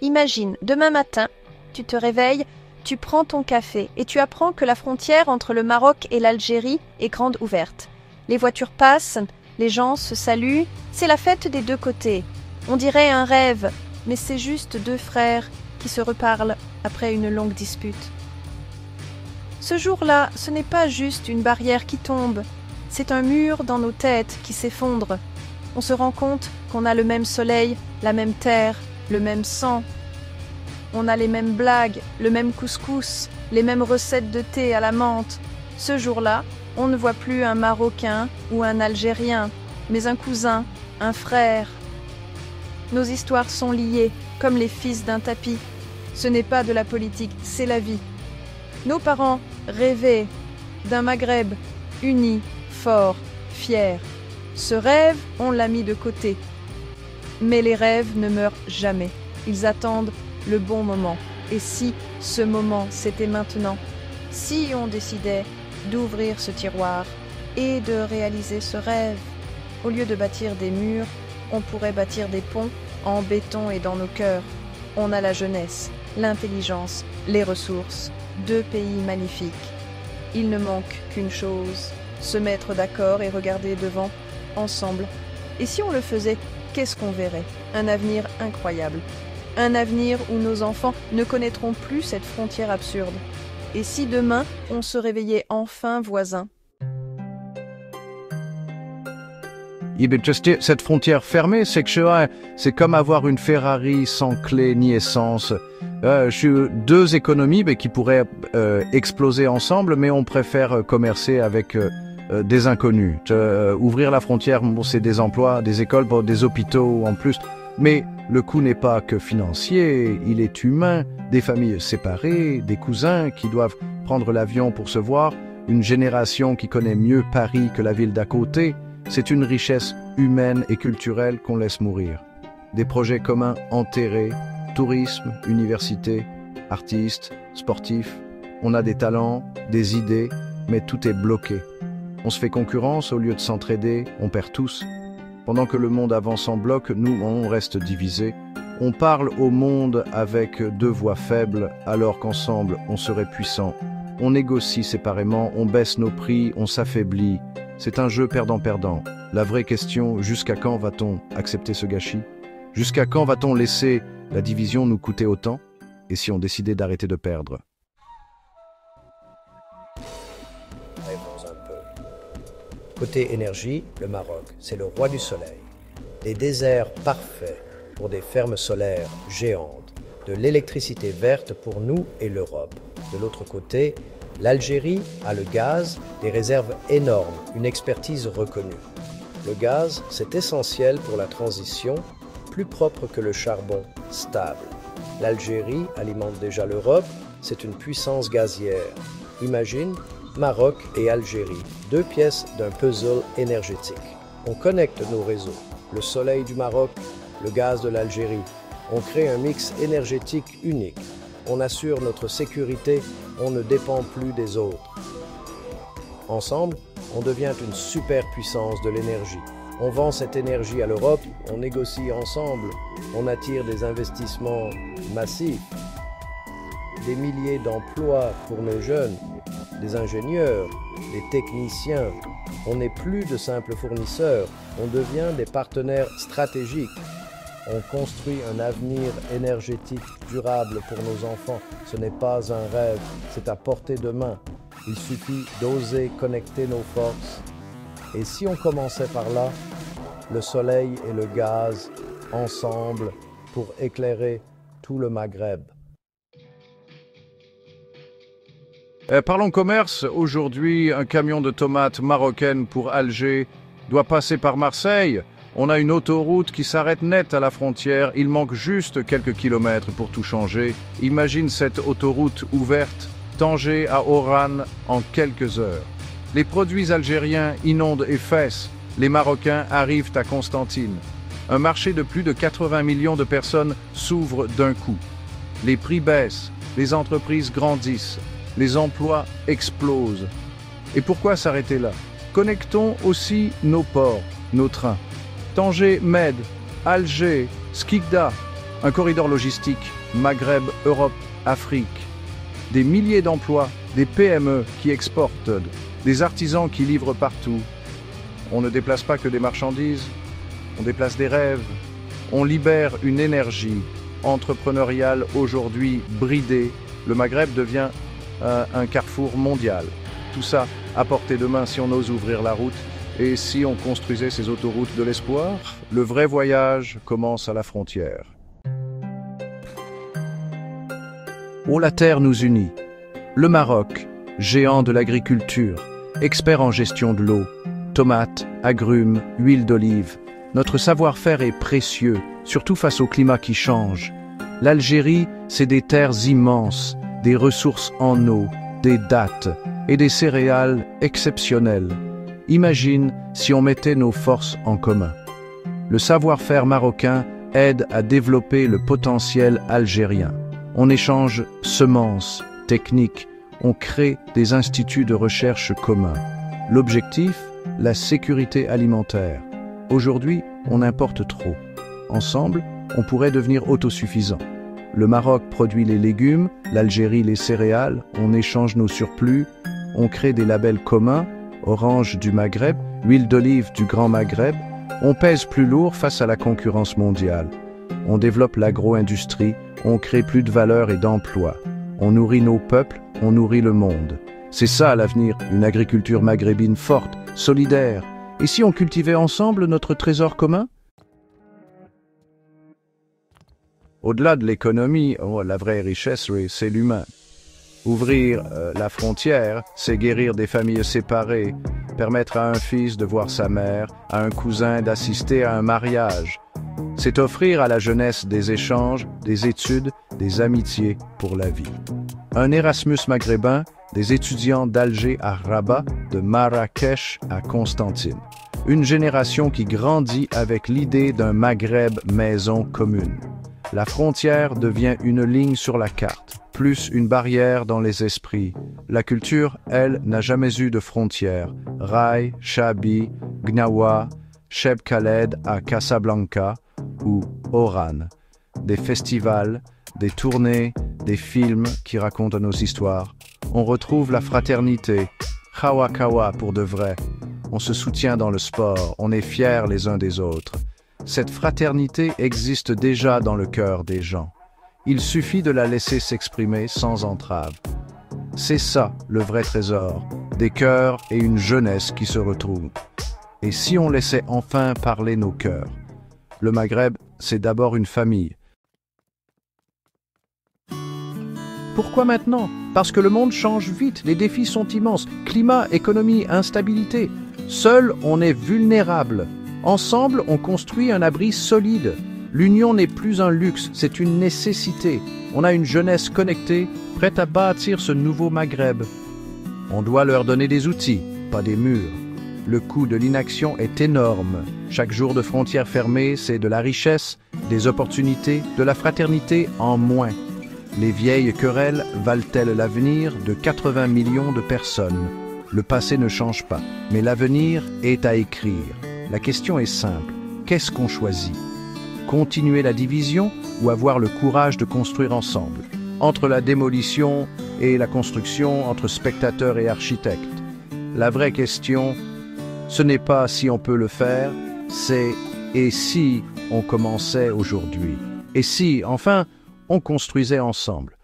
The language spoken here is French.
Imagine, demain matin, tu te réveilles, tu prends ton café et tu apprends que la frontière entre le Maroc et l'Algérie est grande ouverte. Les voitures passent, les gens se saluent, c'est la fête des deux côtés. On dirait un rêve, mais c'est juste deux frères qui se reparlent après une longue dispute. Ce jour-là, ce n'est pas juste une barrière qui tombe, c'est un mur dans nos têtes qui s'effondre. On se rend compte qu'on a le même soleil, la même terre, le même sang. On a les mêmes blagues, le même couscous, les mêmes recettes de thé à la menthe. Ce jour-là, on ne voit plus un Marocain ou un Algérien, mais un cousin, un frère. Nos histoires sont liées, comme les fils d'un tapis. Ce n'est pas de la politique, c'est la vie. Nos parents rêvaient d'un Maghreb uni, fort, fier. Ce rêve, on l'a mis de côté. Mais les rêves ne meurent jamais. Ils attendent le bon moment. Et si ce moment, c'était maintenant? Si on décidait d'ouvrir ce tiroir et de réaliser ce rêve? Au lieu de bâtir des murs, on pourrait bâtir des ponts en béton et dans nos cœurs. On a la jeunesse, l'intelligence, les ressources. Deux pays magnifiques. Il ne manque qu'une chose, se mettre d'accord et regarder devant, ensemble. Et si on le faisait, qu'est-ce qu'on verrait? Un avenir incroyable. Un avenir où nos enfants ne connaîtront plus cette frontière absurde. Et si demain, on se réveillait enfin voisins? Cette frontière fermée, c'est comme avoir une Ferrari sans clé ni essence. Deux économies qui pourraient exploser ensemble, mais on préfère commercer avec des inconnus. Ouvrir la frontière, bon, c'est des emplois, des écoles, bon, des hôpitaux en plus. Mais le coût n'est pas que financier, il est humain. Des familles séparées, des cousins qui doivent prendre l'avion pour se voir, une génération qui connaît mieux Paris que la ville d'à côté. C'est une richesse humaine et culturelle qu'on laisse mourir. Des projets communs enterrés, tourisme, université, artistes, sportifs. On a des talents, des idées, mais tout est bloqué. On se fait concurrence au lieu de s'entraider, on perd tous. Pendant que le monde avance en bloc, nous, on reste divisés. On parle au monde avec deux voix faibles, alors qu'ensemble, on serait puissant. On négocie séparément, on baisse nos prix, on s'affaiblit. C'est un jeu perdant-perdant. La vraie question, jusqu'à quand va-t-on accepter ce gâchis? Jusqu'à quand va-t-on laisser la division nous coûter autant? Et si on décidait d'arrêter de perdre? Rêvons un peu. Côté énergie, le Maroc, c'est le roi du soleil. Des déserts parfaits pour des fermes solaires géantes. De l'électricité verte pour nous et l'Europe. De l'autre côté, l'Algérie a le gaz, des réserves énormes, une expertise reconnue. Le gaz, c'est essentiel pour la transition, plus propre que le charbon, stable. L'Algérie alimente déjà l'Europe, c'est une puissance gazière. Imagine Maroc et Algérie, deux pièces d'un puzzle énergétique. On connecte nos réseaux, le soleil du Maroc, le gaz de l'Algérie. On crée un mix énergétique unique. On assure notre sécurité, on ne dépend plus des autres. Ensemble, on devient une superpuissance de l'énergie. On vend cette énergie à l'Europe, on négocie ensemble, on attire des investissements massifs, des milliers d'emplois pour nos jeunes, des ingénieurs, des techniciens. On n'est plus de simples fournisseurs, on devient des partenaires stratégiques. On construit un avenir énergétique durable pour nos enfants. Ce n'est pas un rêve, c'est à portée de main. Il suffit d'oser connecter nos forces. Et si on commençait par là, le soleil et le gaz, ensemble, pour éclairer tout le Maghreb. Parlons commerce. Aujourd'hui, un camion de tomates marocaines pour Alger doit passer par Marseille. On a une autoroute qui s'arrête net à la frontière. Il manque juste quelques kilomètres pour tout changer. Imagine cette autoroute ouverte, Tanger à Oran, en quelques heures. Les produits algériens inondent Éphèse. Les Marocains arrivent à Constantine. Un marché de plus de 80 millions de personnes s'ouvre d'un coup. Les prix baissent, les entreprises grandissent, les emplois explosent. Et pourquoi s'arrêter là? Connectons aussi nos ports, nos trains. Tanger, Med, Alger, Skikda, Un corridor logistique, Maghreb, Europe, Afrique. Des milliers d'emplois, des PME qui exportent, des artisans qui livrent partout. On ne déplace pas que des marchandises, on déplace des rêves. On libère une énergie entrepreneuriale aujourd'hui bridée. Le Maghreb devient un carrefour mondial. Tout ça à portée de main si on ose ouvrir la route et si on construisait ces autoroutes de l'espoir. Le vrai voyage commence à la frontière. Oh, la terre nous unit. Le Maroc, géant de l'agriculture, expert en gestion de l'eau, tomates, agrumes, huile d'olive. Notre savoir-faire est précieux, surtout face au climat qui change. L'Algérie, c'est des terres immenses, des ressources en eau, des dattes et des céréales exceptionnelles. Imagine si on mettait nos forces en commun. Le savoir-faire marocain aide à développer le potentiel algérien. On échange semences, techniques, on crée des instituts de recherche communs. L'objectif, la sécurité alimentaire. Aujourd'hui, on importe trop. Ensemble, on pourrait devenir autosuffisant. Le Maroc produit les légumes, l'Algérie les céréales, on échange nos surplus, on crée des labels communs, orange du Maghreb, huile d'olive du Grand Maghreb, on pèse plus lourd face à la concurrence mondiale. On développe l'agro-industrie, on crée plus de valeur et d'emplois. On nourrit nos peuples, on nourrit le monde. C'est ça l'avenir, une agriculture maghrébine forte, solidaire. Et si on cultivait ensemble notre trésor commun? Au-delà de l'économie, la vraie richesse, c'est l'humain. Ouvrir la frontière, c'est guérir des familles séparées, permettre à un fils de voir sa mère, à un cousin d'assister à un mariage. C'est offrir à la jeunesse des échanges, des études, des amitiés pour la vie. Un Erasmus maghrébin, des étudiants d'Alger à Rabat, de Marrakech à Constantine. Une génération qui grandit avec l'idée d'un Maghreb maison commune. La frontière devient une ligne sur la carte, plus une barrière dans les esprits. La culture, elle, n'a jamais eu de frontières. Rai, Chabi, Gnawa, Cheb Khaled à Casablanca ou Oran. Des festivals, des tournées, des films qui racontent nos histoires. On retrouve la fraternité, Khawakawa pour de vrai. On se soutient dans le sport, on est fiers les uns des autres. Cette fraternité existe déjà dans le cœur des gens. Il suffit de la laisser s'exprimer sans entrave. C'est ça le vrai trésor, des cœurs et une jeunesse qui se retrouvent. Et si on laissait enfin parler nos cœurs? Le Maghreb, c'est d'abord une famille. Pourquoi maintenant? Parce que le monde change vite, les défis sont immenses. Climat, économie, instabilité. Seul, on est vulnérable. Ensemble, on construit un abri solide. L'union n'est plus un luxe, c'est une nécessité. On a une jeunesse connectée, prête à bâtir ce nouveau Maghreb. On doit leur donner des outils, pas des murs. Le coût de l'inaction est énorme. Chaque jour de frontières fermées, c'est de la richesse, des opportunités, de la fraternité en moins. Les vieilles querelles valent-elles l'avenir de 80 millions de personnes? Le passé ne change pas, mais l'avenir est à écrire. La question est simple, qu'est-ce qu'on choisit? Continuer la division ou avoir le courage de construire ensemble? Entre la démolition et la construction, entre spectateurs et architectes. La vraie question, ce n'est pas si on peut le faire, c'est et si on commençait aujourd'hui? Et si, enfin, on construisait ensemble?